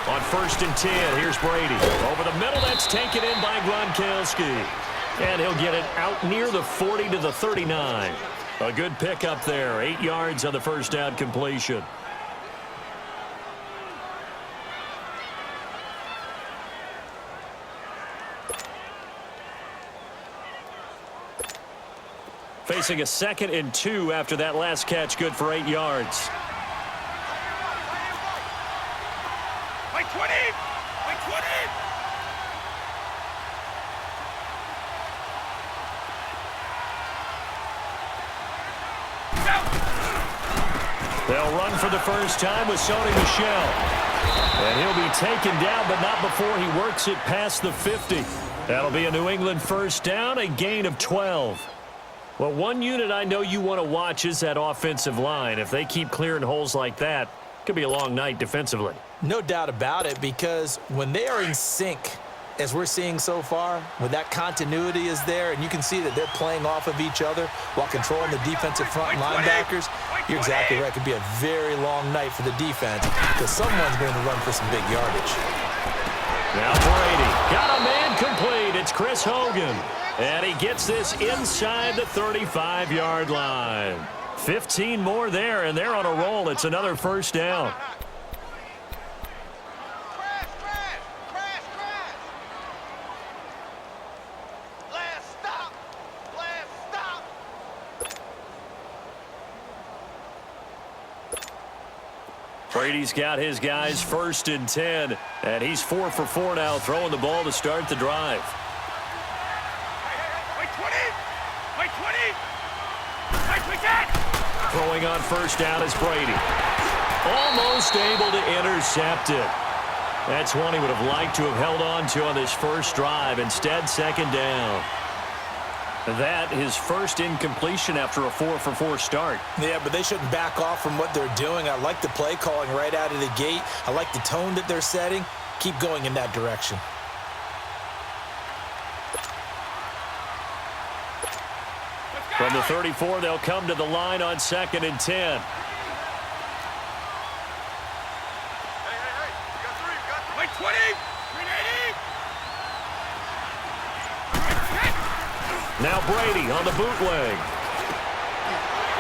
On 1st and 10, here's Brady. Over the middle, that's taken in by Gronkowski. And he'll get it out near the 40 to the 39. A good pickup there. 8 yards on the first down completion. Facing a 2nd and 2 after that last catch, good for 8 yards. By 20! By 20! They'll run for the first time with Sony Michel. And he'll be taken down, but not before he works it past the 50. That'll be a New England first down, a gain of 12. Well, one unit I know you want to watch is that offensive line. If they keep clearing holes like that, it could be a long night defensively. No doubt about it, because when they are in sync, as we're seeing so far, when that continuity is there, and you can see that they're playing off of each other while controlling the defensive front linebackers, you're exactly right. It could be a very long night for the defense because someone's going to run for some big yardage. Now Brady got a man complete. It's Chris Hogan. And he gets this inside the 35-yard line. 15 more there, and they're on a roll. It's another first down. Brady's got his guys 1st and 10, and he's 4 for 4 now, throwing the ball to start the drive. Throwing on first down is Brady. Almost able to intercept it. That's one he would have liked to have held on to on this first drive. Instead, 2nd down. That his first incompletion after a 4 for 4 start. Yeah, but they shouldn't back off from what they're doing. I like the play calling right out of the gate. I like the tone that they're setting. Keep going in that direction. From the 34, they'll come to the line on 2nd and 10. Hey, you got 3, you got 3. Like 20! 380! Now Brady on the bootleg.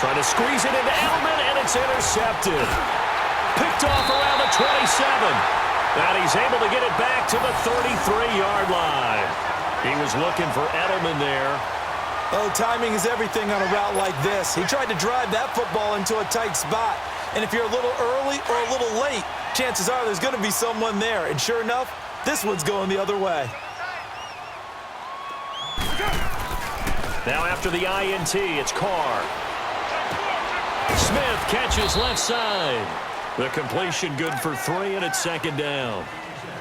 Trying to squeeze it into Edelman, and it's intercepted. Picked off around the 27. And he's able to get it back to the 33-yard line. He was looking for Edelman there. Oh, timing is everything on a route like this. He tried to drive that football into a tight spot. And if you're a little early or a little late, chances are there's going to be someone there. And sure enough, this one's going the other way. Now after the INT, it's Carr. Smith catches left side. The completion good for 3, and it's 2nd down.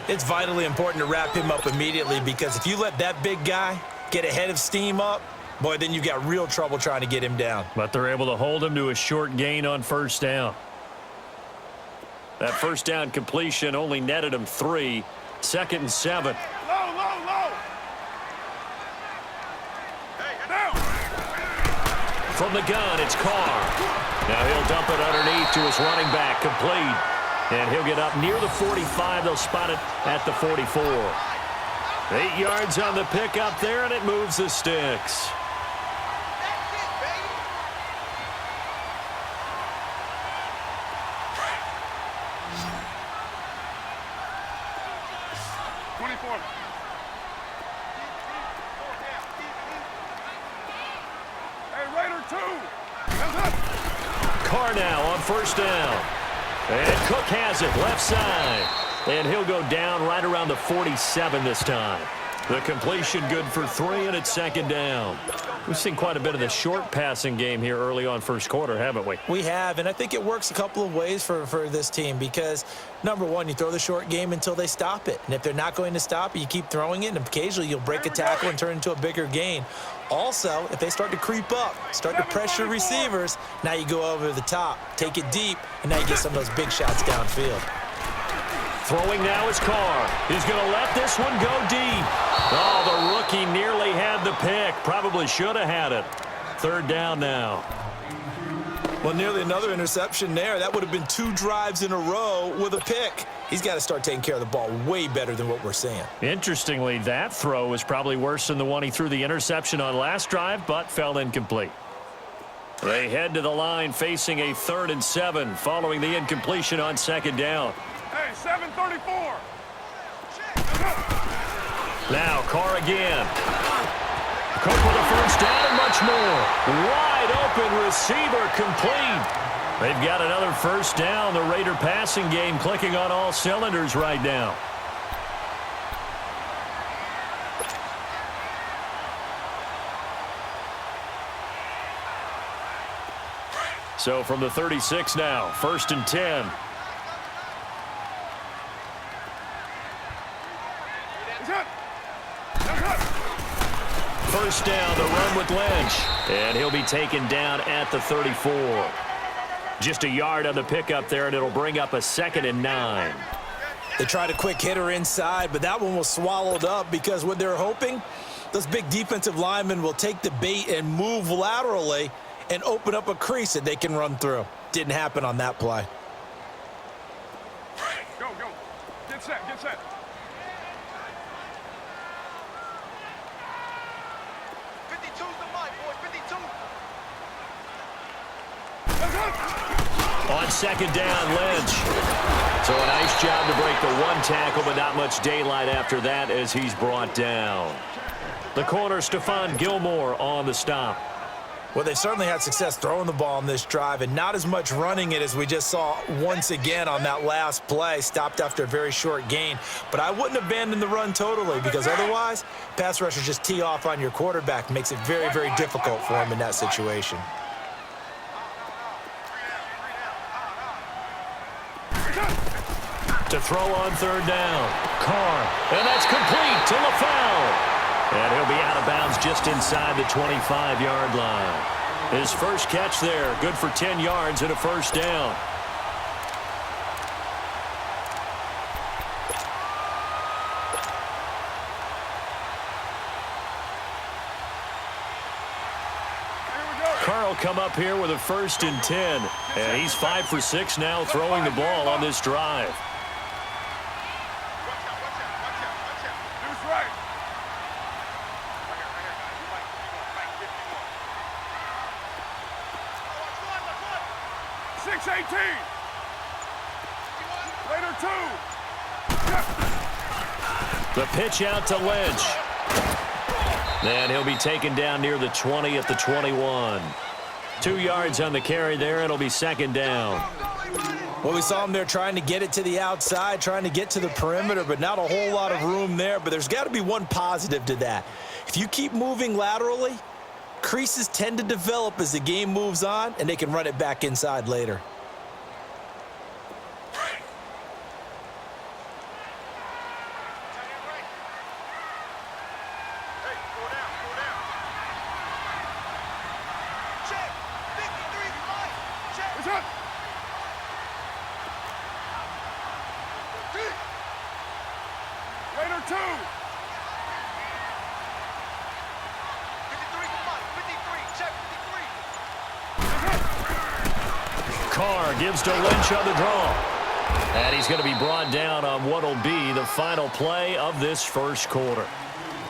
It's vitally important to wrap him up immediately, because if you let that big guy get ahead of steam up, boy, then you got real trouble trying to get him down. But they're able to hold him to a short gain on first down. That first down completion only netted him 3. 2nd and 7. Low! Hey, down! From the gun, it's Carr. Now he'll dump it underneath to his running back, complete. And he'll get up near the 45. They'll spot it at the 44. 8 yards on the pickup there, and it moves the sticks. Carr now on first down. And Cook has it left side. And he'll go down right around the 47 this time. The completion good for 3, and it's 2nd down. We've seen quite a bit of the short passing game here early on first quarter, haven't we? We have, and I think it works a couple of ways for this team because, number one, you throw the short game until they stop it. And if they're not going to stop it, you keep throwing it, and occasionally you'll break a tackle and turn into a bigger gain. Also, if they start to creep up, start to pressure receivers, now you go over the top, take it deep, and now you get some of those big shots downfield. Throwing now is Carr. He's going to let this one go deep. Oh, the rookie nearly had the pick. Probably should have had it. 3rd down now. Well, nearly another interception there. That would have been 2 drives in a row with a pick. He's got to start taking care of the ball way better than what we're seeing. Interestingly, that throw was probably worse than the one he threw the interception on last drive, but fell incomplete. They head to the line facing a 3rd and 7 following the incompletion on 2nd down. Hey, 734. Now Carr again. Cook with a 1st down and much more. Wide open receiver complete. They've got another 1st down. The Raider passing game clicking on all cylinders right now. So from the 36 now, 1st and 10. First down, the run with Lynch. And he'll be taken down at the 34. Just a yard on the pickup there, and it'll bring up a 2nd and 9. They tried a quick hitter inside, but that one was swallowed up because what they're hoping, those big defensive linemen will take the bait and move laterally and open up a crease that they can run through. Didn't happen on that play. Go, go. Get set, get set. On 2nd down, Lynch. So a nice job to break the 1 tackle, but not much daylight after that as he's brought down. The corner, Stephon Gilmore, on the stop. Well, they've certainly had success throwing the ball on this drive and not as much running it as we just saw once again on that last play. Stopped after a very short gain. But I wouldn't abandon the run totally because otherwise, pass rushers just tee off on your quarterback. Makes it very, very difficult for him in that situation. To throw on 3rd down. Carr. And that's complete to LaFell. And he'll be out of bounds just inside the 25-yard line. His first catch there, good for 10 yards and a 1st down. Carr will come up here with a 1st and 10. And he's 5 for 6 now throwing the ball on this drive. Who's right? 6-18. Later 2. The pitch out to Lynch. And he'll be taken down near the 20 at the 21. 2 yards on the carry there. It'll be 2nd down. Well, we saw him there trying to get it to the outside, trying to get to the perimeter, but not a whole lot of room there. But there's got to be one positive to that. If you keep moving laterally, creases tend to develop as the game moves on, and they can run it back inside later. Later 2. Carr gives to Lynch on the draw. And he's going to be brought down on what will be the final play of this 1st quarter.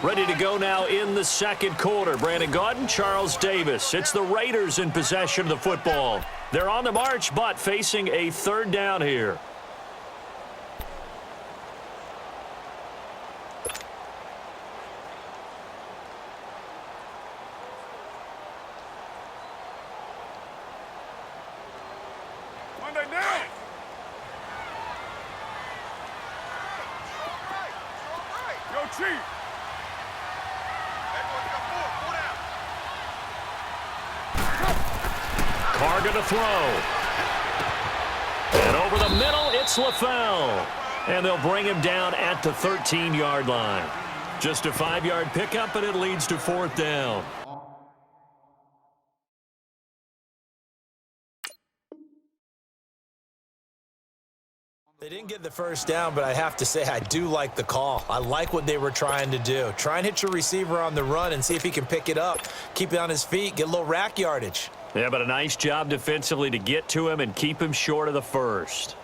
Ready to go now in the 2nd quarter. Brandon Gaudin, Charles Davis. It's the Raiders in possession of the football. They're on the march, but facing a 3rd down here. Monday down. Go Chief. Carr going to throw. And over the middle, it's LaFell. And they'll bring him down at the 13-yard line. Just a 5-yard pickup, and it leads to 4th down. They didn't get the 1st down, but I have to say I do like the call. I like what they were trying to do. Try and hit your receiver on the run and see if he can pick it up, keep it on his feet, get a little rack yardage. Yeah, but a nice job defensively to get to him and keep him short of the first.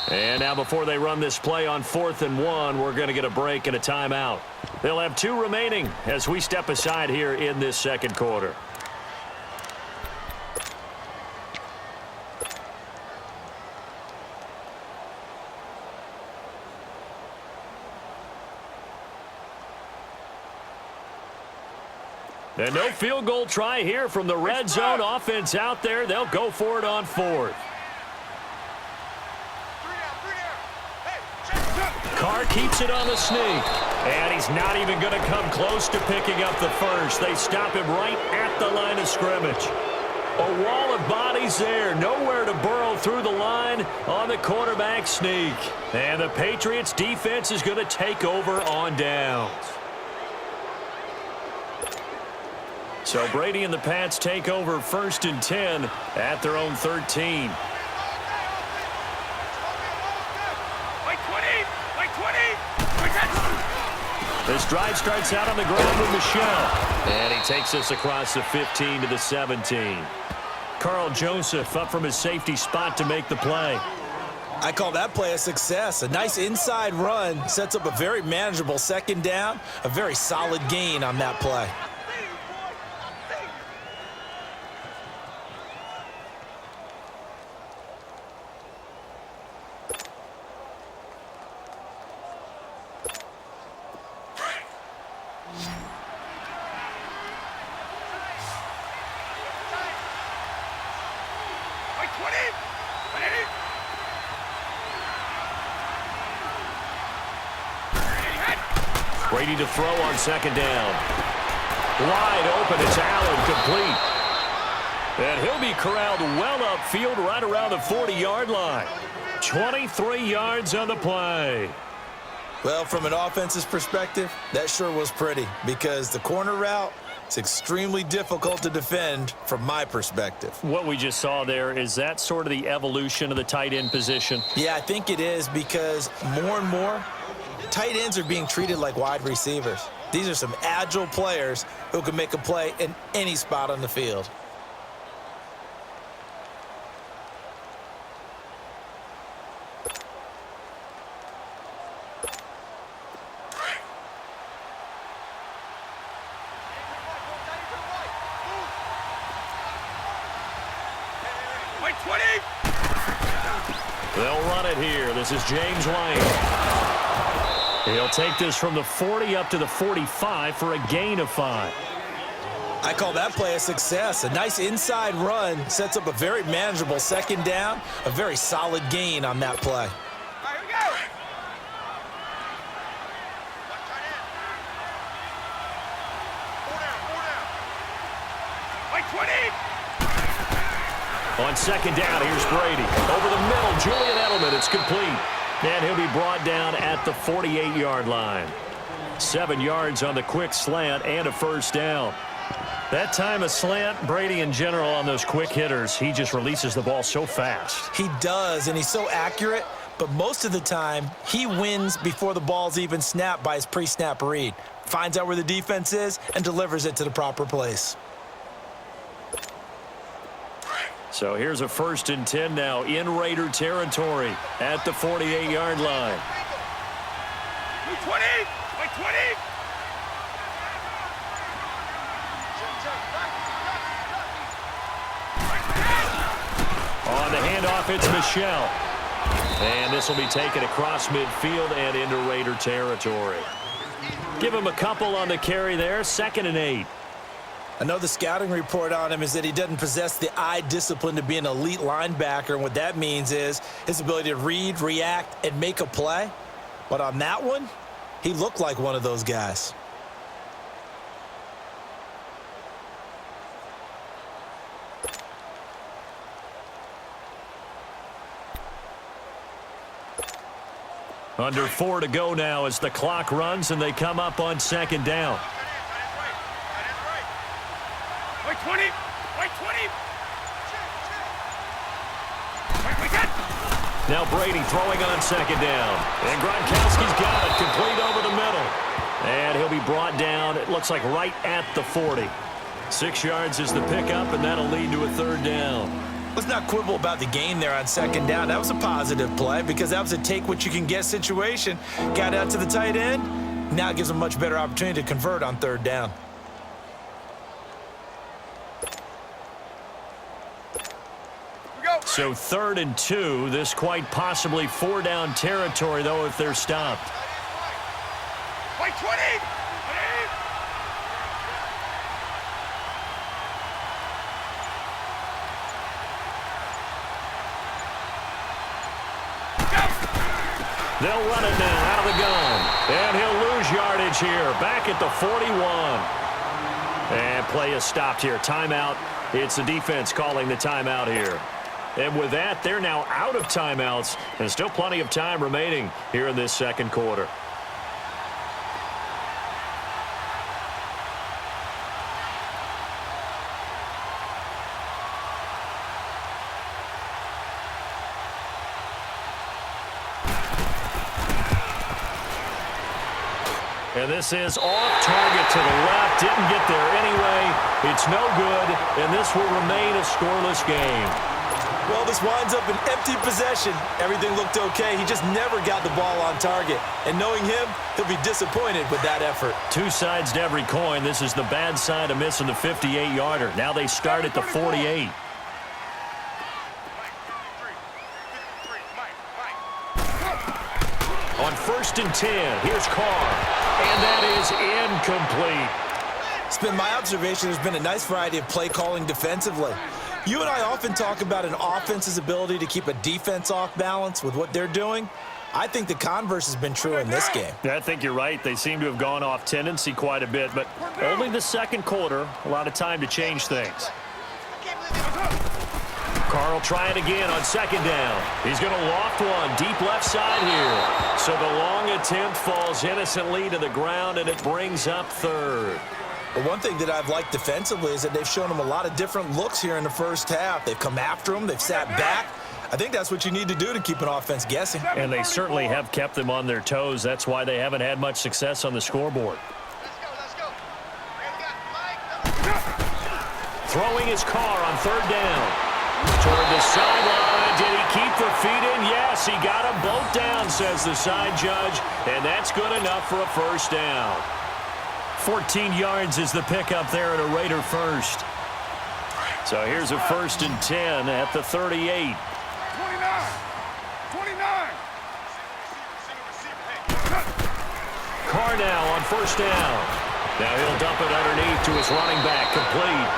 And now before they run this play on 4th and 1, we're going to get a break and a timeout. They'll have 2 remaining as we step aside here in this second quarter. And no field goal try here from the red zone offense out there. They'll go for it on 4th. Carr keeps it on the sneak. And he's not even going to come close to picking up the first. They stop him right at the line of scrimmage. A wall of bodies there. Nowhere to burrow through the line on the quarterback sneak. And the Patriots defense is going to take over on downs. So Brady and the Pats take over 1st and 10 at their own 13. This drive starts out on the ground with Michelle. And he takes us across the 15 to the 17. Carl Joseph up from his safety spot to make the play. I call that play a success. A nice inside run sets up a very manageable 2nd down. A very solid gain on that play. Brady to throw on 2nd down. Wide open, it's Allen, complete. And he'll be corralled well upfield right around the 40-yard line. 23 yards on the play. Well, from an offense's perspective, that sure was pretty because the corner route is extremely difficult to defend from my perspective. What we just saw there, is that sort of the evolution of the tight end position? Yeah, I think it is because more and more, tight ends are being treated like wide receivers. These are some agile players who can make a play in any spot on the field. They'll run it here. This is James White. He'll take this from the 40 up to the 45 for a gain of 5. I call that play a success. A nice inside run sets up a very manageable 2nd down. A very solid gain on that play. On 2nd down, here's Brady. Over the middle, Julian Edelman. It's complete. And he'll be brought down at the 48-yard line. 7 yards on the quick slant and a 1st down. That time a slant, Brady in general on those quick hitters, he just releases the ball so fast. He does, and he's so accurate, but most of the time he wins before the ball's even snapped by his pre-snap read. Finds out where the defense is and delivers it to the proper place. So here's a 1st and 10 now in Raider territory at the 48-yard line. 20! 20! On the handoff, it's Michelle. And this will be taken across midfield and into Raider territory. Give him a couple on the carry there, 2nd and 8. I know the scouting report on him is that he doesn't possess the eye discipline to be an elite linebacker, and what that means is his ability to read, react, and make a play. But on that one, he looked like one of those guys. Under 4 to go now as the clock runs and they come up on second down. Wait 20. Wait 20. Wait 10. Now Brady throwing on second down. And Gronkowski's got it, complete over the middle. And he'll be brought down, it looks like right at the 40. 6 yards is the pickup, and that'll lead to a third down. Let's not quibble about the gain there on second down. That was a positive play because that was a take-what-you-can-get situation. Got out to the tight end. Now it gives them a much better opportunity to convert on third down. So 3rd and 2. This quite possibly 4-down territory, though, if they're stopped. Wait 20. They'll run it now out of the gun. And he'll lose yardage here. Back at the 41. And play is stopped here. Timeout. It's the defense calling the timeout here. And with that, they're now out of timeouts. And still plenty of time remaining here in this second quarter. And this is off target to the left. Didn't get there anyway. It's no good, and this will remain a scoreless game. Well, this winds up an empty possession. Everything looked okay. He just never got the ball on target. And knowing him, he'll be disappointed with that effort. 2 sides to every coin. This is the bad side of missing the 58-yarder. Now they start at the 48. On 1st and 10, here's Carr. And that is incomplete. It's been my observation there's been a nice variety of play calling defensively. You and I often talk about an offense's ability to keep a defense off balance with what they're doing. I think the converse has been true in this game. Yeah, I think you're right. They seem to have gone off tendency quite a bit, but only the second quarter, a lot of time to change things. Carr will try it again on second down. He's going to loft one deep left side here. So the long attempt falls innocently to the ground, and it brings up 3rd. But one thing that I've liked defensively is that they've shown him a lot of different looks here in the first half. They've come after him. They've sat back. I think that's what you need to do to keep an offense guessing. And they certainly have kept them on their toes. That's why they haven't had much success on the scoreboard. Let's go. Throwing his Carr on 3rd down. Toward the sideline. Did he keep the feet in? Yes, he got them both down, says the side judge. And that's good enough for a first down. 14 yards is the pickup there at a Raider first. So here's a 1st and 10 at the 38. 29. Carr now on 1st down. Now he'll dump it underneath to his running back, complete.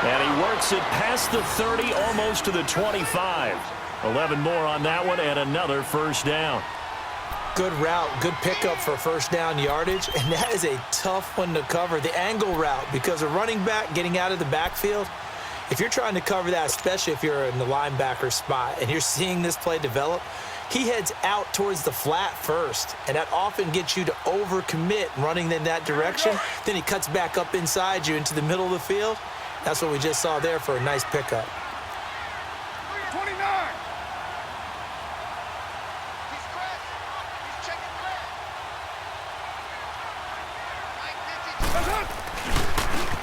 And he works it past the 30, almost to the 25. 11 more on that one, and another first down. Good route, good pickup for first down yardage, and that is a tough one to cover. The angle route, because a running back getting out of the backfield, if you're trying to cover that, especially if you're in the linebacker spot and you're seeing this play develop, he heads out towards the flat first, and that often gets you to overcommit running in that direction. Then he cuts back up inside you into the middle of the field. That's what we just saw there for a nice pickup. 29.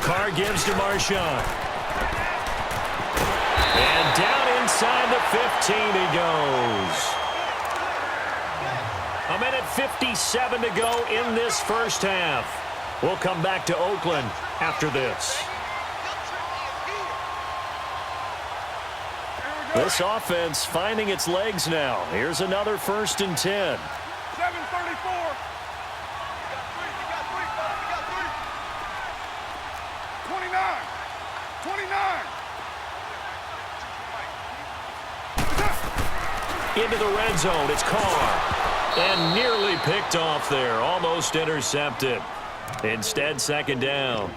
Carr gives to Marshawn. And down inside the 15 he goes. A minute 57 to go in this first half. We'll come back to Oakland after this. This offense finding its legs now. Here's another 1st and 10. 7:34. 29. Into the red zone. It's Carr. And nearly picked off there. Almost intercepted. Instead, second down.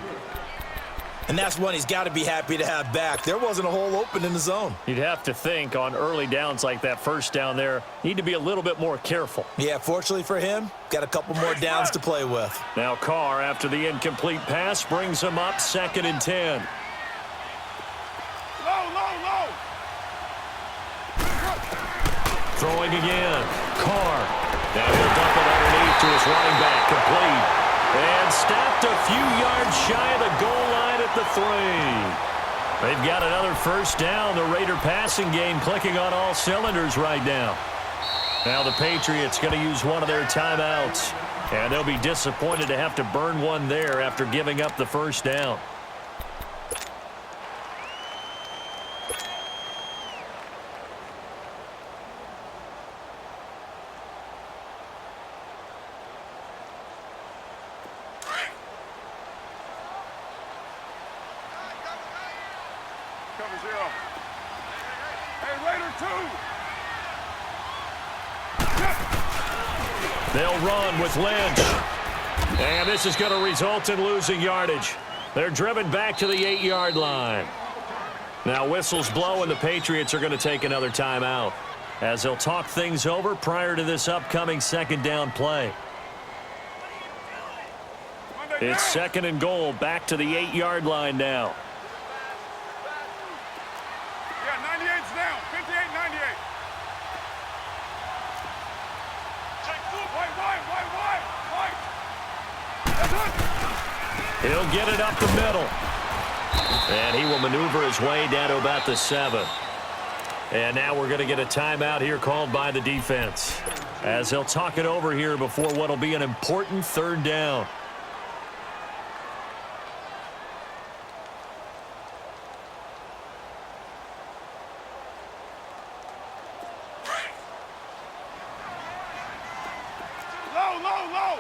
And that's one he's got to be happy to have back. There wasn't a hole open in the zone. You'd have to think on early downs like that first down there, need to be a little bit more careful. Yeah, fortunately for him, got a couple more downs to play with. Now Carr, after the incomplete pass, brings him up 2nd and 10. Low. Throwing again. Carr. Now he'll dump it underneath to his running back. Complete. And stopped a few yards shy of the goal line at the 3. They've got another first down. The Raider passing game clicking on all cylinders right now. Now the Patriots going to use one of their timeouts. And they'll be disappointed to have to burn one there after giving up the first down. Cover 0. Hey, Raider 2. They'll run with Lynch. And this is going to result in losing yardage. They're driven back to the 8-yard line. Now whistles blow and the Patriots are going to take another timeout as they'll talk things over prior to this upcoming 2nd down play. It's 2nd and goal, back to the 8-yard line now. Yeah, 98's down. 58-98. Wide. He'll get it up the middle. And he will maneuver his way down to about the 7. And now we're going to get a timeout here called by the defense as they'll talk it over here before what will be an important 3rd down. Low.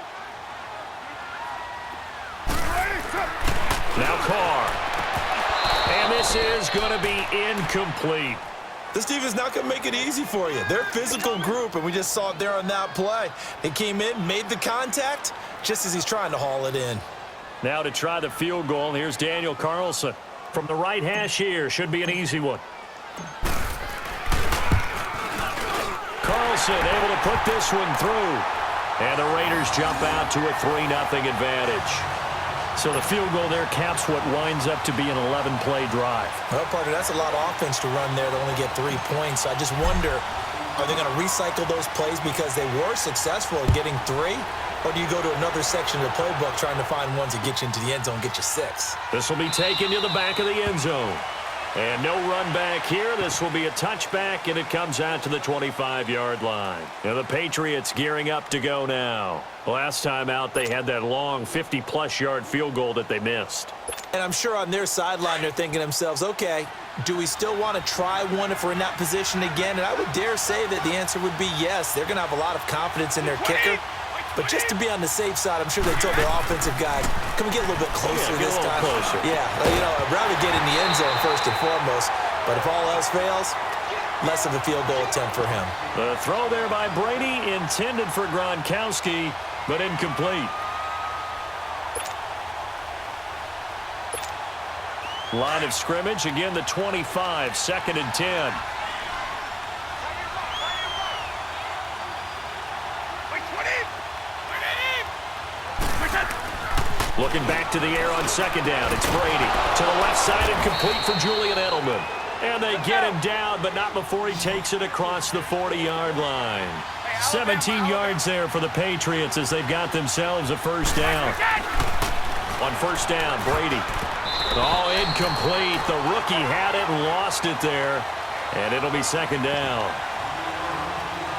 Now Carr. And this is going to be incomplete. This defense is not going to make it easy for you. They're a physical group, and we just saw it there on that play. They came in, made the contact, just as he's trying to haul it in. Now to try the field goal, here's Daniel Carlson. From the right hash here, should be an easy one. Carlson able to put this one through. And the Raiders jump out to a 3-0 advantage. So the field goal there caps what winds up to be an 11-play drive. Well, partner, that's a lot of offense to run there to only get 3 points. I just wonder, are they going to recycle those plays because they were successful at getting 3? Or do you go to another section of the playbook trying to find ones that get you into the end zone, get you 6? This will be taken to the back of the end zone. And no run back here. This will be a touchback, and it comes out to the 25-yard line. And the Patriots gearing up to go now. Last time out, they had that long 50-plus yard field goal that they missed. And I'm sure on their sideline, they're thinking to themselves, okay, do we still want to try one if we're in that position again? And I would dare say that the answer would be yes. They're going to have a lot of confidence in their kicker. But just to be on the safe side, I'm sure they told their offensive guys, can we get a little bit closer this time? Closer. Yeah, I'd rather get in the end zone first and foremost. But if all else fails, less of a field goal attempt for him. The throw there by Brady, intended for Gronkowski, but incomplete. Line of scrimmage, again the 25, 2nd and 10. Looking back to the air on 2nd down. It's Brady to the left side and complete for Julian Edelman. And they get him down, but not before he takes it across the 40-yard line. 17 yards there for the Patriots as they've got themselves a first down. On first down, Brady. Oh, incomplete. The rookie had it and lost it there. And it'll be 2nd down.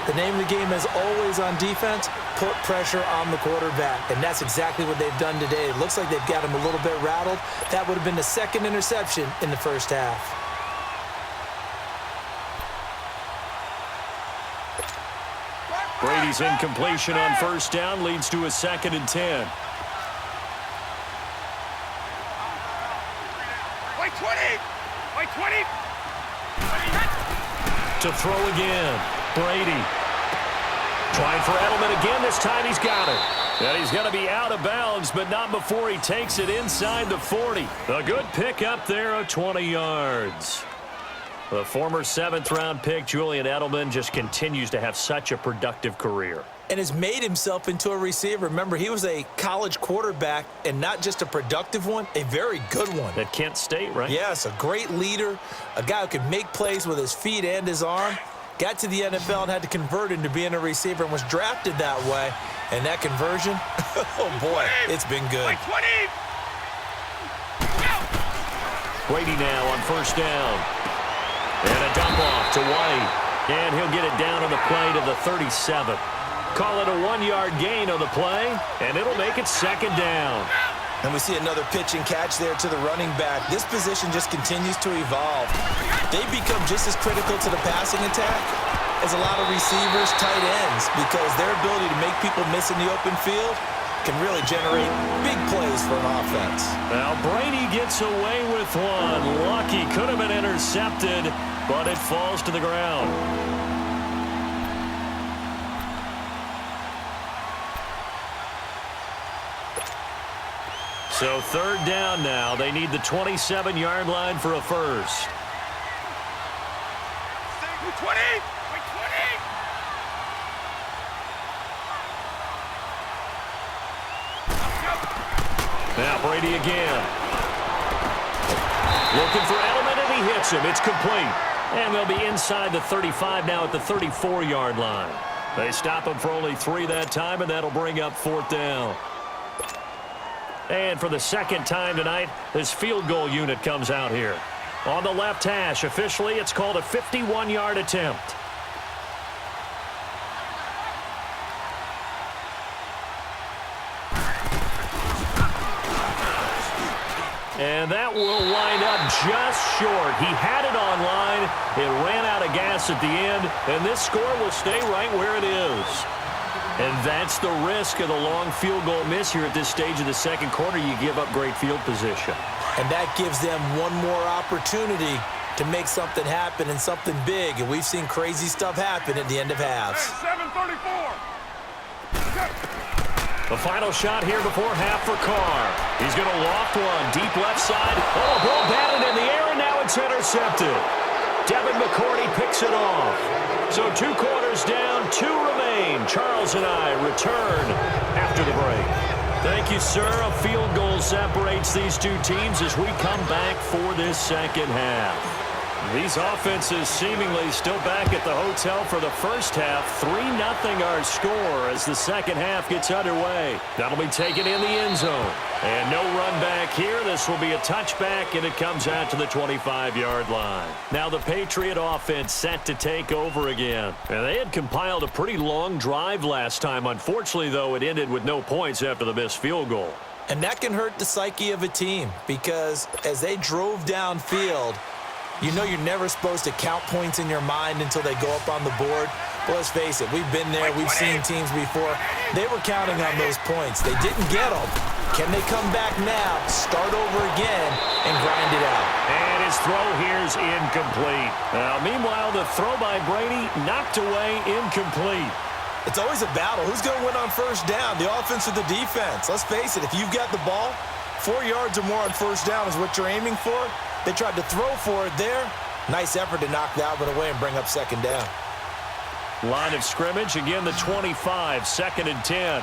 The name of the game is always on defense, put pressure on the quarterback. And that's exactly what they've done today. It looks like they've got him a little bit rattled. That would have been the 2nd interception in the first half. Brady's incompletion on first down leads to a 2nd and 10. Wait, 20. To throw again. Brady trying for Edelman again. This time he's got it. And he's going to be out of bounds, but not before he takes it inside the 40. A good pick up there of 20 yards. The former 7th-round pick, Julian Edelman, just continues to have such a productive career. And has made himself into a receiver. Remember, he was a college quarterback, and not just a productive one, a very good one. At Kent State, right? Yes, a great leader, a guy who could make plays with his feet and his arm. Got to the NFL and had to convert into being a receiver and was drafted that way. And that conversion, oh boy, it's been good. Brady now on 1st down. And a dump off to White. And he'll get it down on the play to the 37. Call it a 1-yard gain on the play, and it'll make it 2nd down. And we see another pitch and catch there to the running back. This position just continues to evolve. They become just as critical to the passing attack as a lot of receivers, tight ends, because their ability to make people miss in the open field can really generate big plays for an offense. Now Brady gets away with one. Lucky, could have been intercepted, but it falls to the ground. So 3rd down now. They need the 27-yard line for a first. 20! Now Brady again. Looking for Edelman, and he hits him. It's complete. And they'll be inside the 35 now at the 34-yard line. They stop him for only 3 that time, and that'll bring up 4th down. And for the 2nd time tonight, this field goal unit comes out here. On the left hash, officially, it's called a 51-yard attempt. And that will line up just short. He had it on line. It ran out of gas at the end, and this score will stay right where it is. And that's the risk of the long field goal miss here at this stage of the 2nd quarter. You give up great field position. And that gives them one more opportunity to make something happen and something big. And we've seen crazy stuff happen at the end of halves. 7:34. The final shot here before half for Carr. He's going to loft one. Deep left side. Oh, ball batted in the air, and now it's intercepted. Devin McCourty picks it off. So 2 quarters down, 2 remain. Charles and I return after the break. Thank you, sir. A field goal separates these 2 teams as we come back for this 2nd half. These offenses seemingly still back at the hotel for the first half. 3-0 our score as the 2nd half gets underway. That'll be taken in the end zone. And no run back here. This will be a touchback, and it comes out to the 25-yard line. Now the Patriot offense set to take over again. And they had compiled a pretty long drive last time. Unfortunately, though, it ended with no points after the missed field goal. And that can hurt the psyche of a team because as they drove downfield, you know you're never supposed to count points in your mind until they go up on the board. But let's face it, we've been there. We've seen teams before. They were counting on those points. They didn't get them. Can they come back now, start over again, and grind it out? And his throw here's incomplete. Now, meanwhile, the throw by Brady knocked away, incomplete. It's always a battle. Who's going to win on 1st down, the offense or the defense? Let's face it, if you've got the ball, 4 yards or more on 1st down is what you're aiming for. They tried to throw for it there. Nice effort to knock that one away and bring up 2nd down. Line of scrimmage, again the 25, 2nd and 10.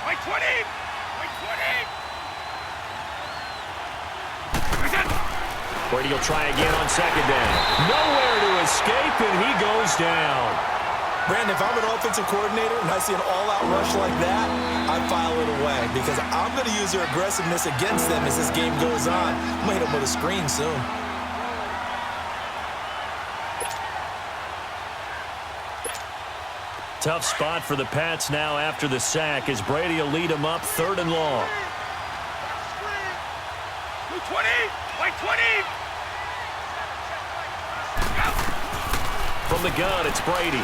Like 20! Like 20! Brady will try again on 2nd down. Nowhere to escape, and he goes down. Brandon, if I'm an offensive coordinator and I see an all-out rush like that, I file it away because I'm going to use their aggressiveness against them as this game goes on. I'm going to hit them with a screen soon. Tough spot for the Pats now after the sack as Brady will lead them up 3rd and long. 20! Like 20! From the gun, it's Brady.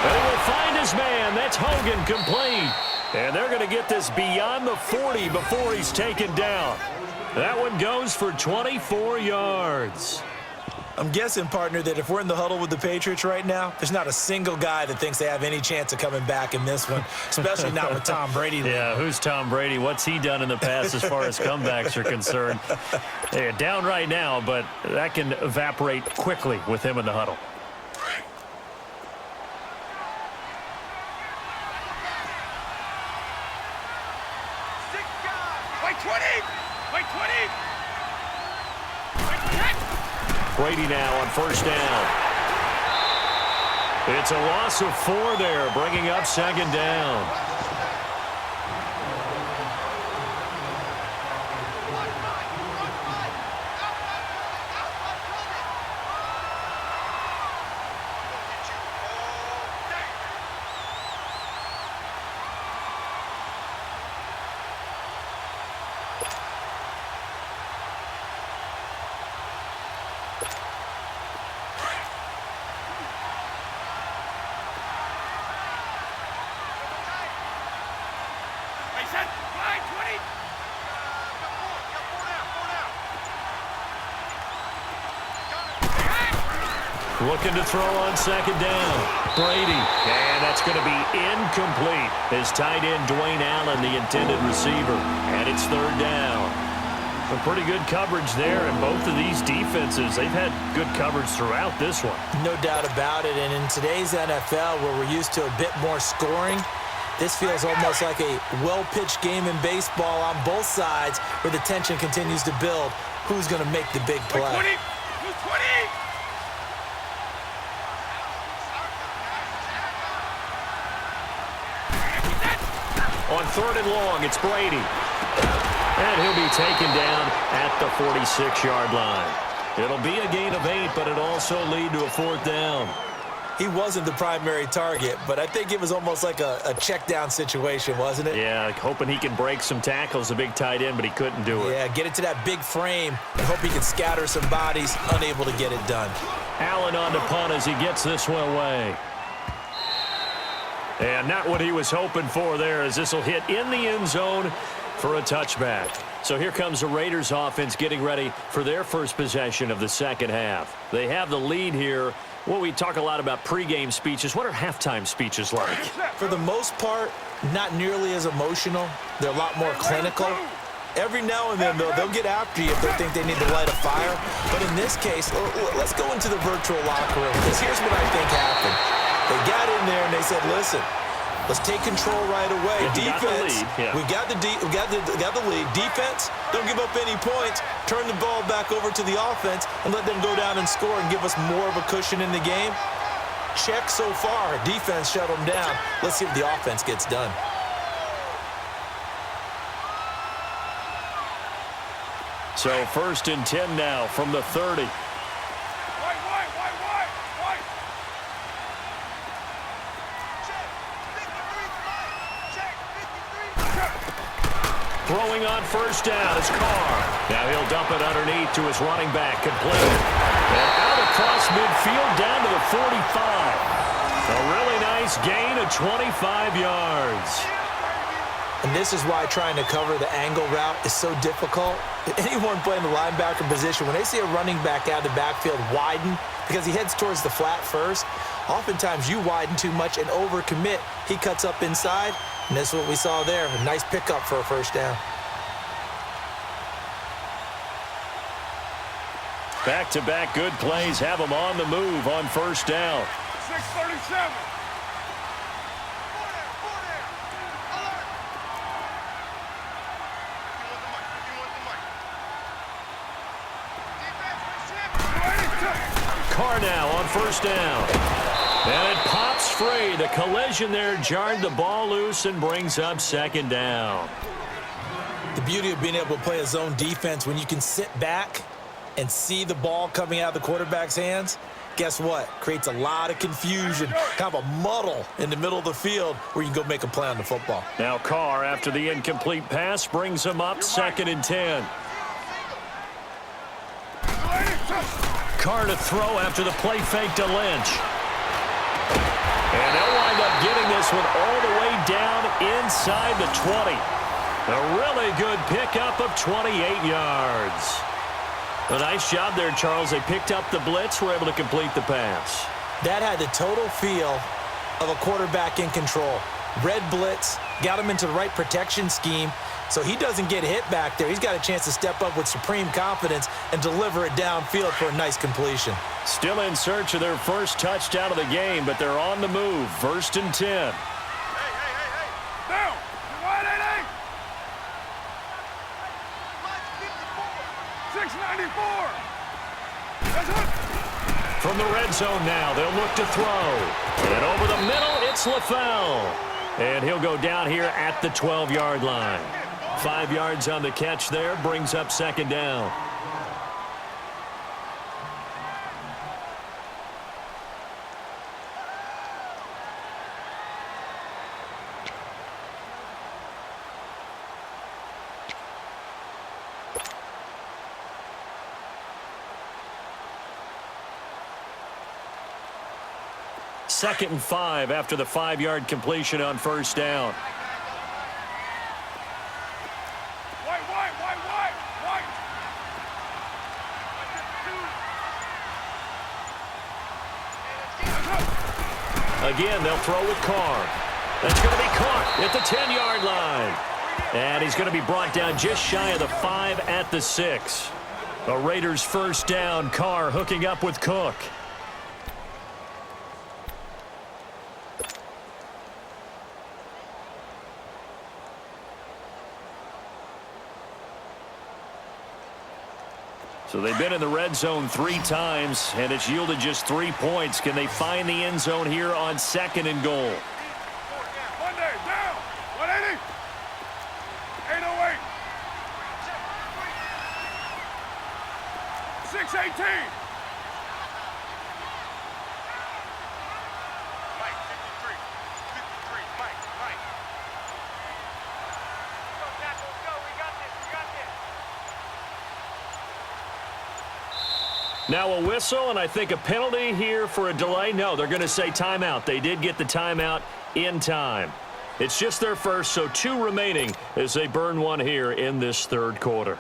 And he will find his man. That's Hogan, complete. And they're going to get this beyond the 40 before he's taken down. That one goes for 24 yards. I'm guessing, partner, that if we're in the huddle with the Patriots right now, there's not a single guy that thinks they have any chance of coming back in this one, especially not with Tom Brady. Yeah, who's Tom Brady? What's he done in the past as far as comebacks are concerned? They're down right now, but that can evaporate quickly with him in the huddle. Brady now on first down. It's a loss of 4 there, bringing up second down. Looking to throw on second down. Brady. And that's going to be incomplete. His tight end, Dwayne Allen, the intended receiver. And it's third down. Some pretty good coverage there, and both of these defenses, they've had good coverage throughout this one. No doubt about it. And in today's NFL, where we're used to a bit more scoring, this feels almost like a well-pitched game in baseball on both sides where the tension continues to build. Who's going to make the big play? 20. On third and long, it's Brady. And he'll be taken down at the 46-yard line. It'll be a gain of 8, but it'll also lead to a fourth down. He wasn't the primary target, but I think it was almost like a check down situation, wasn't it? Yeah, hoping he can break some tackles, a big tight end, but he couldn't do it. Yeah, get it to that big frame and hope he can scatter some bodies, unable to get it done. Allen on the punt as he gets this one away. And not what he was hoping for there, as this will hit in the end zone for a touchback. So here comes the Raiders offense getting ready for their first possession of the second half. They have the lead here. Well, we talk a lot about pregame speeches. What are halftime speeches like? For the most part, not nearly as emotional. They're a lot more clinical. Every now and then, though, they'll get after you if they think they need to light a fire. But in this case, let's go into the virtual locker room, because here's what I think happened. They got in there and they said, listen, let's take control right away. Defense, we got the lead. Defense, don't give up any points. Turn the ball back over to the offense and let them go down and score and give us more of a cushion in the game. Check so far. Defense shut them down. Let's see if the offense gets done. So first and 10 now from the 30. Throwing on first down is Carr. Now he'll dump it underneath to his running back, complete. And out across midfield down to the 45. A really nice gain of 25 yards. And this is why trying to cover the angle route is so difficult. Anyone playing the linebacker position, when they see a running back out of the backfield widen, because he heads towards the flat first, oftentimes you widen too much and overcommit. He cuts up inside, and that's what we saw there. A nice pickup for a first down. Back-to-back good plays have him on the move on first down. 637. Carr now on first down. And it pops free. The collision there jarred the ball loose and brings up second down. The beauty of being able to play a zone defense, when you can sit back and see the ball coming out of the quarterback's hands, guess what? Creates a lot of confusion, kind of a muddle in the middle of the field where you can go make a play on the football. Now Carr, after the incomplete pass, brings him up second and 10. Carr to throw after the play fake to Lynch. And they'll wind up getting this one all the way down inside the 20. A really good pickup of 28 yards. A nice job there, Charles. They picked up the blitz, were able to complete the pass. That had the total feel of a quarterback in control. Red blitz, got him into the right protection scheme, so he doesn't get hit back there. He's got a chance to step up with supreme confidence and deliver it downfield for a nice completion. Still in search of their first touchdown of the game, but they're on the move. 1st and 10. Hey. Down. Wide 88. 694. That's it. From the red zone now, they'll look to throw. And over the middle, it's LaFell. And he'll go down here at the 12-yard line. 5 yards on the catch there, brings up 2nd down. Second and 5 after the 5-yard completion on 1st down. Again, they'll throw with Carr. That's going to be caught at the 10-yard line. And he's going to be brought down just shy of the 5 at the 6. The Raiders' 1st down. Carr hooking up with Cook. So they've been in the red zone 3 times, and it's yielded just 3 points. Can they find the end zone here on 2nd and goal? Monday, down. 180. 808. 618. Mike, 53. 53. Mike. Go, Tackle, go. We got this. Now a whistle, and I think a penalty here for a delay. No, they're going to say timeout. They did get the timeout in time. It's just their first, so 2 remaining as they burn one here in this 3rd quarter.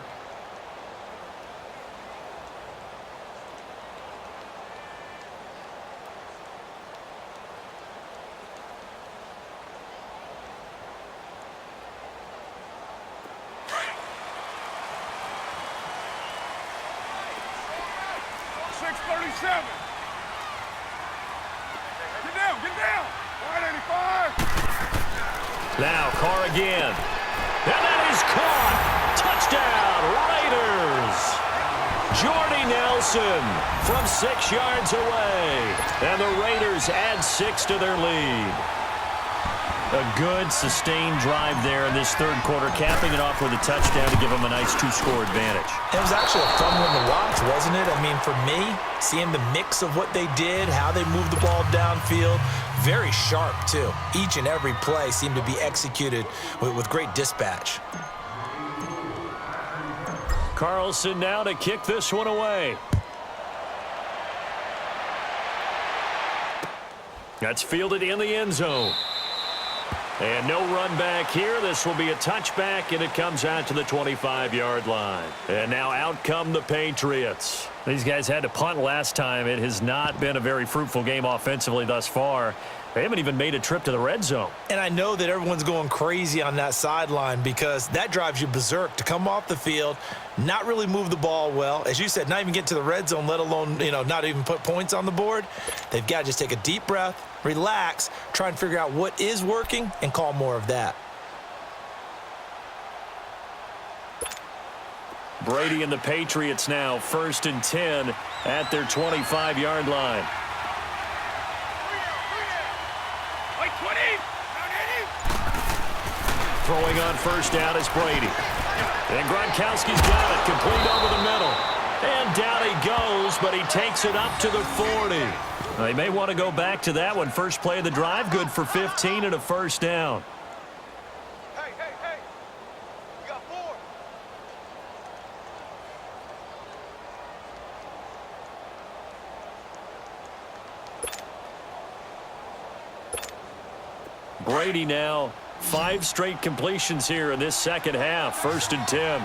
Now Carr again. And that is caught. Touchdown, Raiders. Jordy Nelson from 6 yards away. And the Raiders add 6 to their lead. A good, sustained drive there in this 3rd quarter, capping it off with a touchdown to give them a nice 2-score advantage. It was actually a fun one to watch, wasn't it? I mean, for me, seeing the mix of what they did, how they moved the ball downfield, very sharp, too. Each and every play seemed to be executed with great dispatch. Carlson now to kick this one away. That's fielded in the end zone. And no run back here. This will be a touchback, and it comes out to the 25-yard line. And now out come the Patriots. These guys had to punt last time. It has not been a very fruitful game offensively thus far. They haven't even made a trip to the red zone. And I know that everyone's going crazy on that sideline because that drives you berserk to come off the field, not really move the ball well. As you said, not even get to the red zone, let alone, not even put points on the board. They've got to just take a deep breath, relax, try and figure out what is working, and call more of that. Brady and the Patriots now 1st and 10 at their 25-yard line. Throwing on 1st down is Brady. And Gronkowski's got it, complete over the middle. And down he goes, but he takes it up to the 40. They may want to go back to that one. First play of the drive, good for 15 and a 1st down. Hey. You got 4. Brady now 5 straight completions here in this second half. 1st and 10.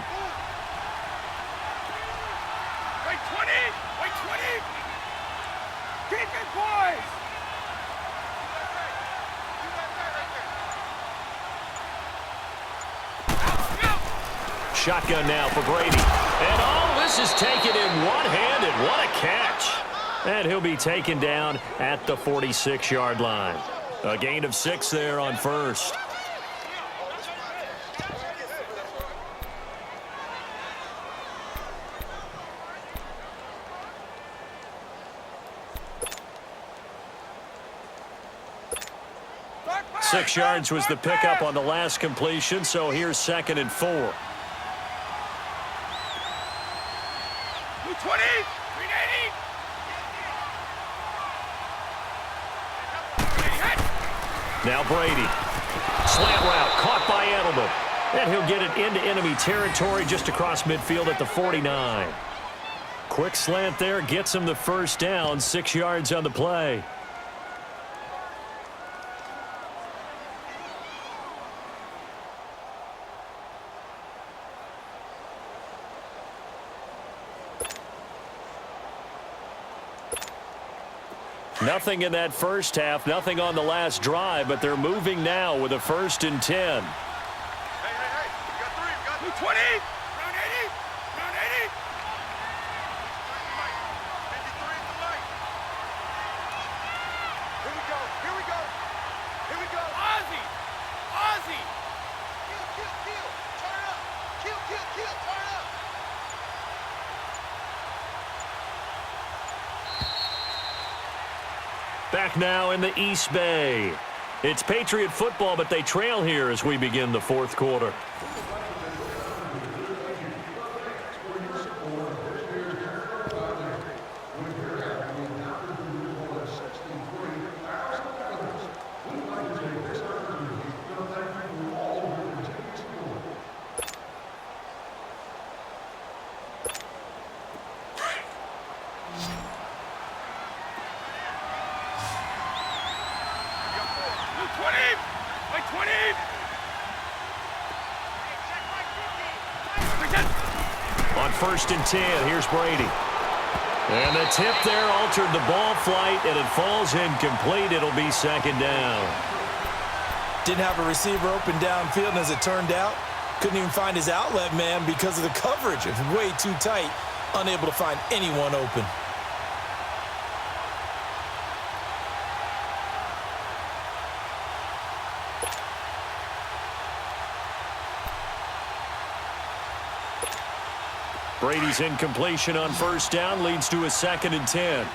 shotgun now for Brady. And all this is taken in one-handed. What a catch. And he'll be taken down at the 46-yard line. A gain of 6 there on first. Six yards was the pickup on the last completion, so here's 2nd and 4. 20, 380. Now Brady. Slant route caught by Edelman. And he'll get it into enemy territory just across midfield at the 49. Quick slant there gets him the first down. 6 yards on the play. Nothing in that first half, nothing on the last drive, but they're moving now with a 1st and 10. Hey, we got 3, we got 20. Round 80, round 80. 53 is the light. Here we go, here we go. Here we go. Ozzie, Ozzie. Kill, turn it up. Kill, turn it up. Back now in the East Bay. It's Patriot football, but they trail here as we begin the 4th quarter. On 1st and 10, here's Brady. And the tip there altered the ball flight, and it falls incomplete. It'll be 2nd down. Didn't have a receiver open downfield, and as it turned out, couldn't even find his outlet man because of the coverage. It was way too tight, unable to find anyone open. Brady's incompletion on 1st down leads to a 2nd and 10.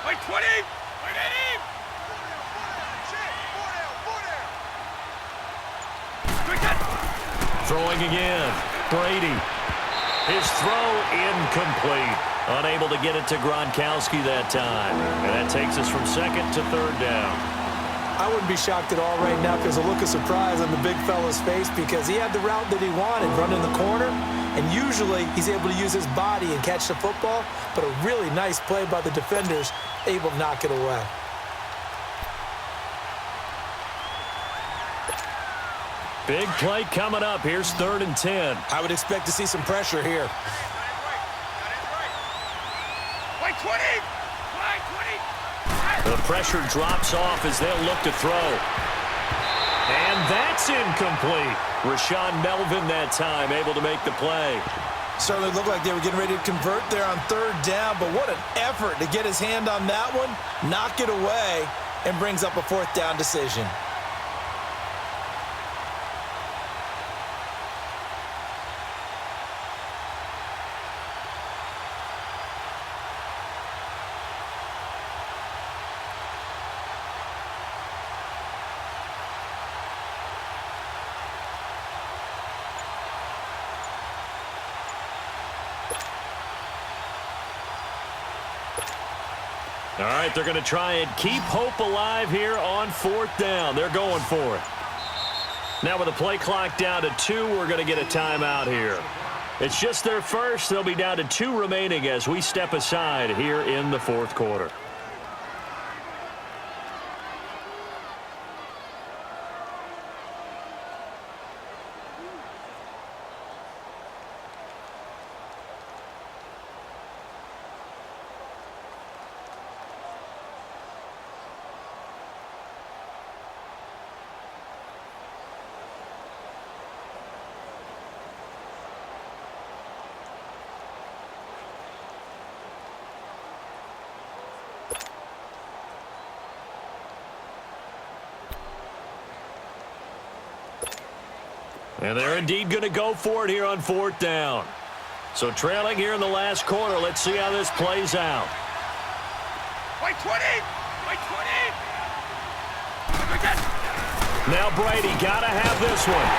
Wait, 20. Throwing again. Brady. His throw incomplete. Unable to get it to Gronkowski that time. And that takes us from 2nd to 3rd down. I wouldn't be shocked at all right now if there's a look of surprise on the big fella's face because he had the route that he wanted, running the corner, and usually he's able to use his body and catch the football, but a really nice play by the defenders, able to knock it away. Big play coming up. Here's 3rd and 10. I would expect to see some pressure here. Wait, 20. The pressure drops off as they'll look to throw. And that's incomplete. Rashawn Melvin that time able to make the play. Certainly looked like they were getting ready to convert there on 3rd down, but what an effort to get his hand on that one, knock it away, and brings up a 4th down decision. All right, they're going to try and keep hope alive here on 4th down. They're going for it. Now with the play clock down to 2, we're going to get a timeout here. It's just their first. They'll be down to 2 remaining as we step aside here in the 4th quarter. And they're indeed going to go for it here on 4th down. So trailing here in the last quarter. Let's see how this plays out. Wait 20! Wait 20! Now Brady got to have this one.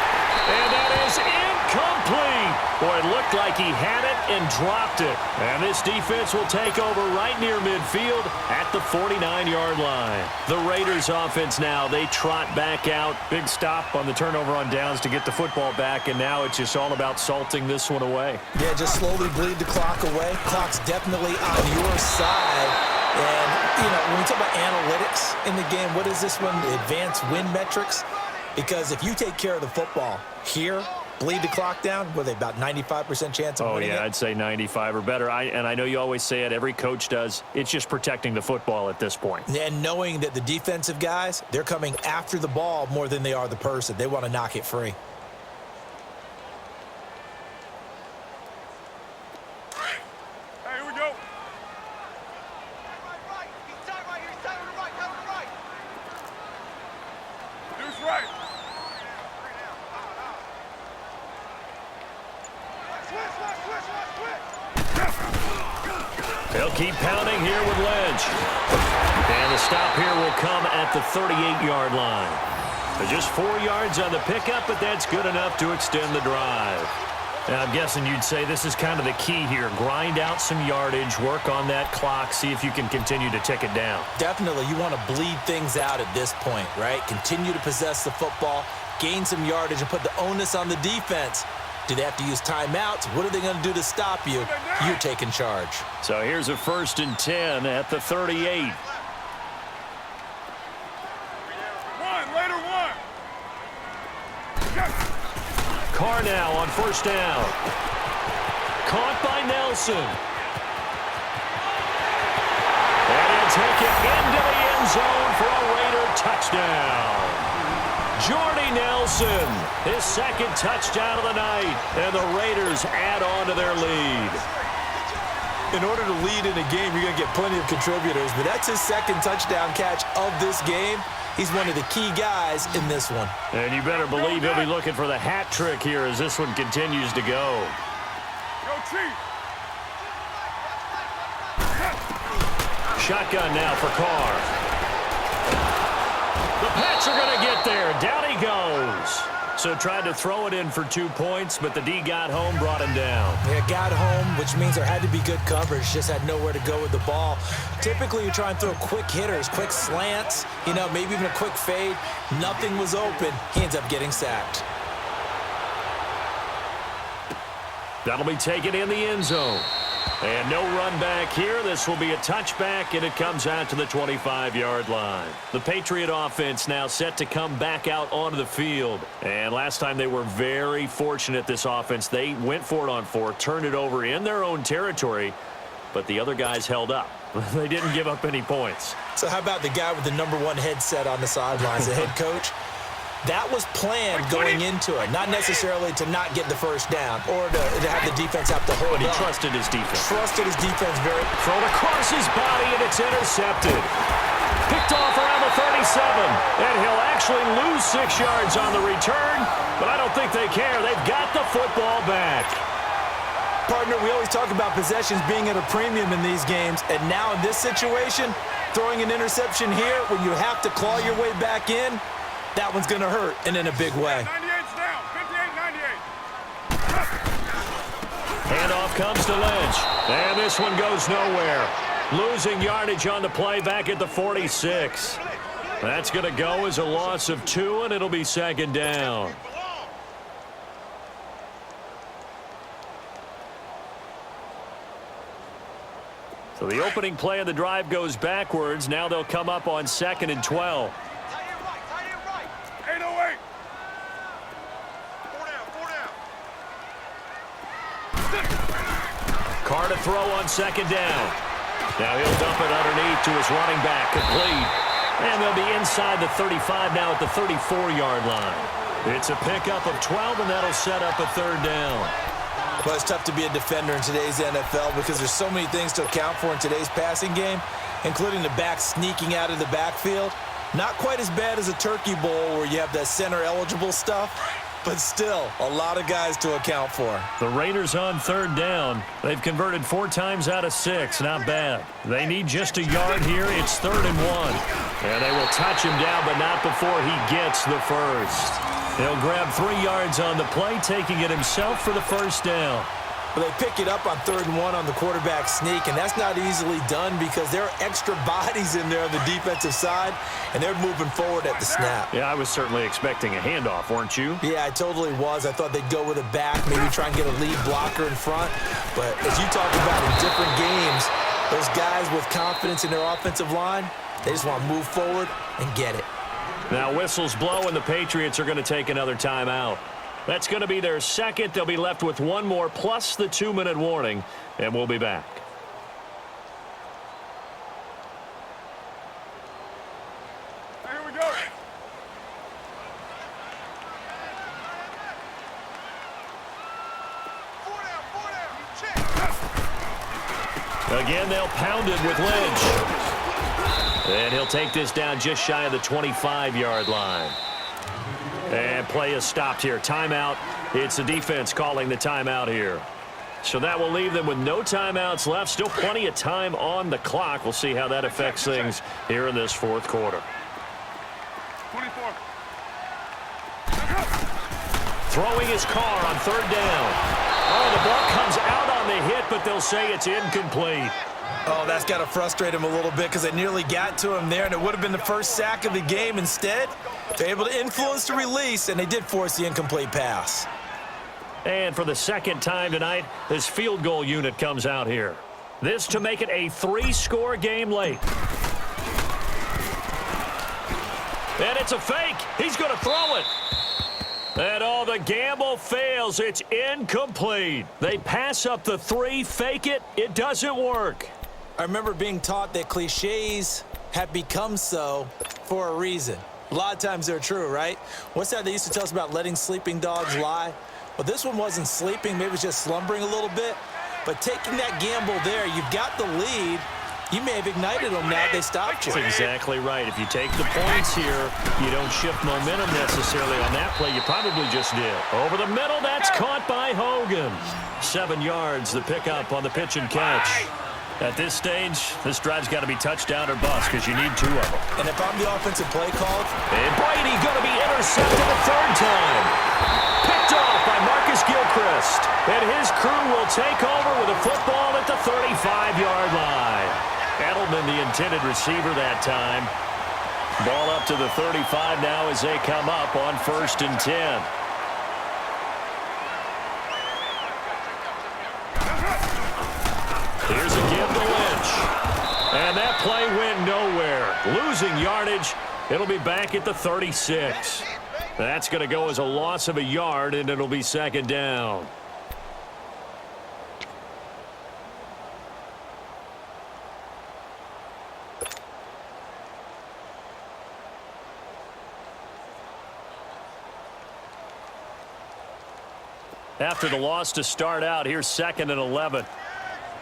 And that is incomplete. Boy, it looked like he had it and dropped it. And this defense will take over right near midfield at the 49-yard line. The Raiders offense now, they trot back out. Big stop on the turnover on downs to get the football back, and now it's just all about salting this one away. Yeah, just slowly bleed the clock away. Clock's definitely on your side. And, you know, when we talk about analytics in the game, what is this one? Advanced win metrics? Because if you take care of the football here, bleed the clock down, what are they, about 95% chance of winning it? I'd say 95 or better. And I know you always say it, every coach does. It's just protecting the football at this point. And knowing that the defensive guys, they're coming after the ball more than they are the person. They want to knock it free. Hey, here we go. Right. He's tight right here. He's tight on the right. Tight on the right. Dude's right. They'll keep pounding here with Lynch. And the stop here will come at the 38-yard line. So just 4 yards on the pickup, but that's good enough to extend the drive. Now, I'm guessing you'd say this is kind of the key here. Grind out some yardage, work on that clock, see if you can continue to tick it down. Definitely, you want to bleed things out at this point, right? Continue to possess the football, gain some yardage, and put the onus on the defense. Do they have to use timeouts? What are they going to do to stop you? You're taking charge. So here's a 1st and 10 at the 38. Carr now on 1st down. Caught by Nelson. And he'll take it into the end zone for a Raider touchdown. Jordy Nelson, his 2nd touchdown of the night, and the Raiders add on to their lead. In order to lead in a game, you're going to get plenty of contributors, but that's his 2nd touchdown catch of this game. He's one of the key guys in this one. And you better believe he'll be looking for the hat trick here as this one continues to go. Go Chief. Shotgun now for Carr. The Pats are going to get there. Down he goes. So tried to throw it in for 2 points, but the D got home, brought him down. Yeah, got home, which means there had to be good coverage. Just had nowhere to go with the ball. Typically, you try and throw quick hitters, quick slants, you know, maybe even a quick fade. Nothing was open. He ends up getting sacked. That'll be taken in the end zone. And no run back here. This will be a touchback, and it comes out to the 25-yard line. The Patriot offense now set to come back out onto the field. And last time they were very fortunate, this offense. They went for it on 4, turned it over in their own territory, but the other guys held up. They didn't give up any points. So how about the guy with the #1 headset on the sidelines, the head coach? That was planned going into it, not necessarily to not get the 1st down or to have the defense have to hold But he up. trusted his defense. Trusted his defense very. Thrown across his body, and it's intercepted. Picked off around the 37, and he'll actually lose 6 yards on the return, but I don't think they care. They've got the football back. Partner, we always talk about possessions being at a premium in these games, and now in this situation, throwing an interception here when you have to claw your way back in, that one's going to hurt, and in a big way. 98's down. 58-98. Handoff comes to Lynch, and this one goes nowhere. Losing yardage on the play back at the 46. That's going to go as a loss of 2, and it'll be 2nd down. So the opening play of the drive goes backwards. Now they'll come up on 2nd and 12. Tight end right. Tight end right. 808. 4 down. Carr to throw on 2nd down. Now he'll dump it underneath to his running back. Complete. And they'll be inside the 35 now at the 34-yard line. It's a pickup of 12, and that'll set up a 3rd down. Well, it's tough to be a defender in today's NFL because there's so many things to account for in today's passing game, including the back sneaking out of the backfield. Not quite as bad as a turkey bowl where you have that center-eligible stuff, but still a lot of guys to account for. The Raiders on third down. They've converted 4 times out of 6. Not bad. They need just a yard here. It's 3rd and 1. And they will touch him down, but not before he gets the first. He'll grab 3 yards on the play, taking it himself for the first down. But they pick it up on 3rd and 1 on the quarterback sneak, and that's not easily done because there are extra bodies in there on the defensive side, and they're moving forward at the snap. Yeah, I was certainly expecting a handoff, weren't you? Yeah, I totally was. I thought they'd go with it back, maybe try and get a lead blocker in front. But as you talked about in different games, those guys with confidence in their offensive line, they just want to move forward and get it. Now whistles blow, and the Patriots are going to take another timeout. That's going to be their second. They'll be left with 1 more plus the 2-minute warning, and we'll be back. Here we go. Four down, check. Again, they'll pound it with Lynch. And he'll take this down just shy of the 25-yard line. And play is stopped here. Timeout. It's the defense calling the timeout here. So that will leave them with no timeouts left. Still plenty of time on the clock. We'll see how that affects things here in this 4th quarter. 24. Throwing his car on 3rd down. Oh, the ball comes out on the hit, but they'll say it's incomplete. Oh, that's got to frustrate him a little bit because they nearly got to him there, and it would have been the first sack of the game. Instead, they're able to influence the release, and they did force the incomplete pass. And for the second time tonight, this field goal unit comes out here. This to make it a 3-score game late. And it's a fake. He's going to throw it. And all the gamble fails. It's incomplete. They pass up the 3, fake it. It doesn't work. I remember being taught that cliches have become so for a reason. A lot of times they're true, right? What's that they used to tell us about letting sleeping dogs lie? Well, this one wasn't sleeping. Maybe it was just slumbering a little bit. But taking that gamble there, you've got the lead. You may have ignited them now. They stopped you. That's exactly right. If you take the points here, you don't shift momentum necessarily on that play. You probably just did. Over the middle, that's caught by Hogan. 7 yards, the pickup on the pitch and catch. At this stage, this drive's got to be touchdown or bust because you need 2 of them. And if I'm the offensive play call, and Brady going to be intercepted a 3rd time. Picked off by Marcus Gilchrist. And his crew will take over with a football at the 35-yard line. Edelman, the intended receiver that time. Ball up to the 35 now as they come up on 1st and 10. Here's a give to Lynch. And that play went nowhere. Losing yardage. It'll be back at the 36. That's going to go as a loss of a yard, and it'll be 2nd down. After the loss to start out, here's 2nd and 11.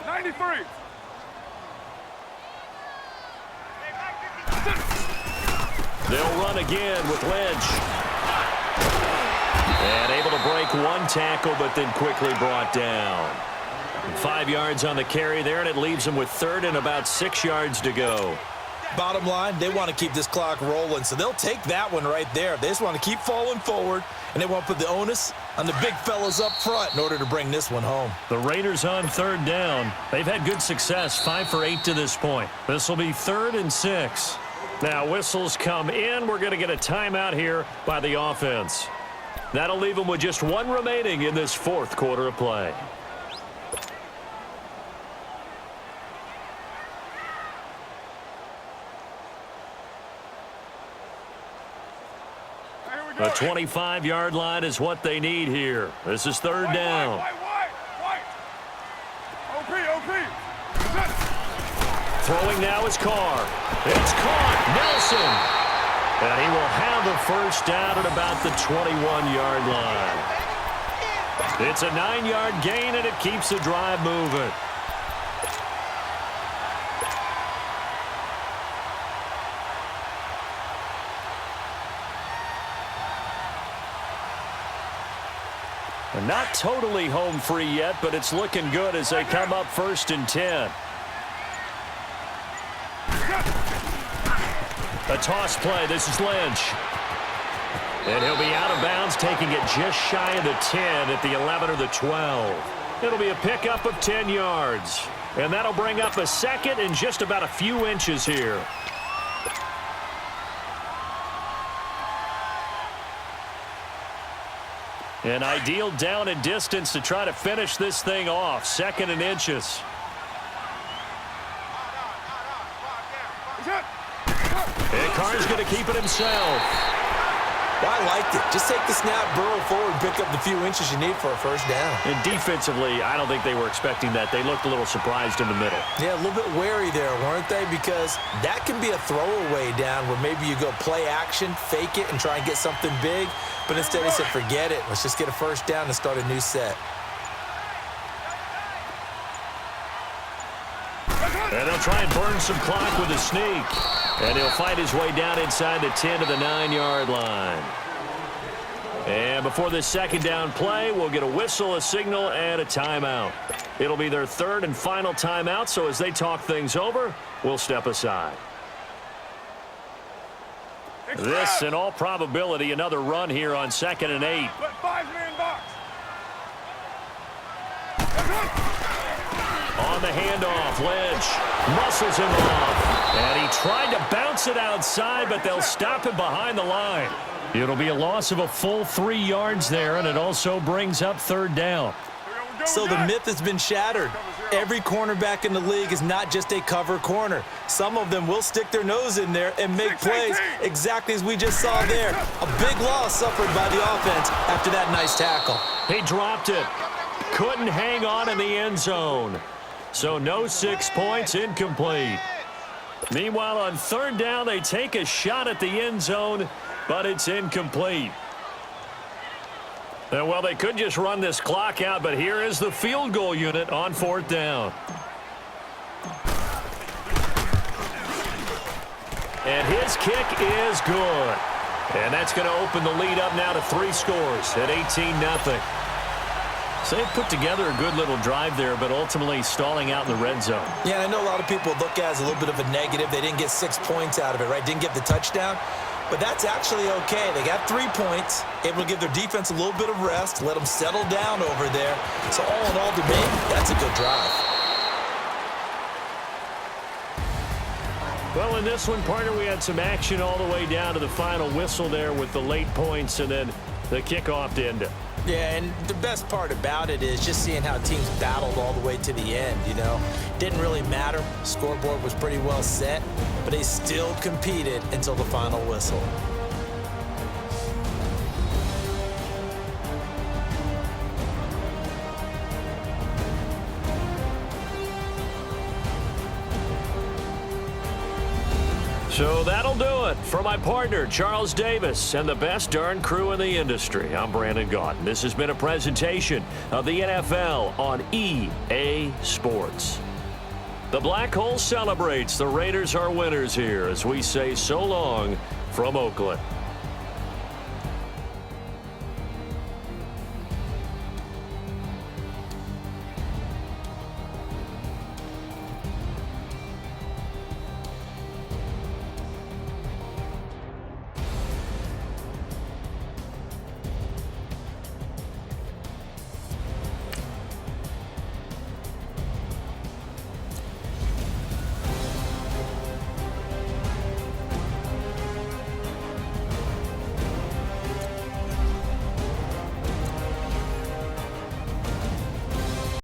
93. They'll run again with Lynch. And able to break 1 tackle, but then quickly brought down. 5 yards on the carry there, and it leaves them with 3rd and about 6 yards to go. bottom line, they want to keep this clock rolling, so they'll take that one right there. They just want to keep falling forward, and they want to put the onus on the big fellas up front in order to bring this one home. The Raiders on 3rd down. They've had good success, 5 for 8 to this point. This will be 3rd and 6. Now whistles come in. We're going to get a timeout here by the offense. That'll leave them with just 1 remaining in this 4th quarter of play. The 25-yard line is what they need here. This is 3rd down. Throwing now is Carr. It's caught. Nelson. And he will have the first down at about the 21-yard line. It's a 9-yard gain, and it keeps the drive moving. And not totally home free yet, but it's looking good as they come up 1st and 10. A toss play. This is Lynch. And he'll be out of bounds, taking it just shy of the 10 at the 11 or the 12. It'll be a pickup of 10 yards. And that'll bring up a 2nd and just about a few inches here. An ideal down and distance to try to finish this thing off. 2nd and inches. And Carr's going to keep it himself. Well, I liked it. Just take the snap, burrow forward, pick up the few inches you need for a first down. And defensively, I don't think they were expecting that. They looked a little surprised in the middle. Yeah, a little bit wary there, weren't they? Because that can be a throwaway down where maybe you go play action, fake it, and try and get something big. But instead he said, forget it. Let's just get a first down and start a new set. And they'll try and burn some clock with a sneak. And he'll fight his way down inside the 10 to the 9-yard line. And before this 2nd down play, we'll get a whistle, a signal, and a timeout. It'll be their 3rd and final timeout, so as they talk things over, we'll step aside. This, in all probability, another run here on 2nd and 8. Put 5-man box. On the handoff, Lynch muscles him off. And he tried to bounce it outside, but they'll stop him behind the line. It'll be a loss of a full 3 yards there, and it also brings up 3rd down. So the myth has been shattered. Every cornerback in the league is not just a cover corner. Some of them will stick their nose in there and make plays exactly as we just saw there. A big loss suffered by the offense after that nice tackle. He dropped it. Couldn't hang on in the end zone. So no 6 points, incomplete. Meanwhile, on 3rd down, they take a shot at the end zone, but it's incomplete. And, well, they could just run this clock out, but here is the field goal unit on 4th down. And his kick is good. And that's going to open the lead up now to 3 scores at 18-0. So they put together a good little drive there, but ultimately stalling out in the red zone. Yeah, I know a lot of people look at it as a little bit of a negative. They didn't get 6 points out of it, right? Didn't get the touchdown. But that's actually okay. They got 3 points, able to give their defense a little bit of rest, let them settle down over there. So all in all, to me, that's a good drive. Well, in this one, partner, we had some action all the way down to the final whistle there with the late points and then the kickoff to end it. Yeah, and the best part about it is just seeing how teams battled all the way to the end, you know. Didn't really matter. Scoreboard was pretty well set, but they still competed until the final whistle. So that'll do it for my partner, Charles Davis, and the best darn crew in the industry. I'm Brandon Gaudin. This has been a presentation of the NFL on EA Sports. The Black Hole celebrates. The Raiders are winners here as we say so long from Oakland.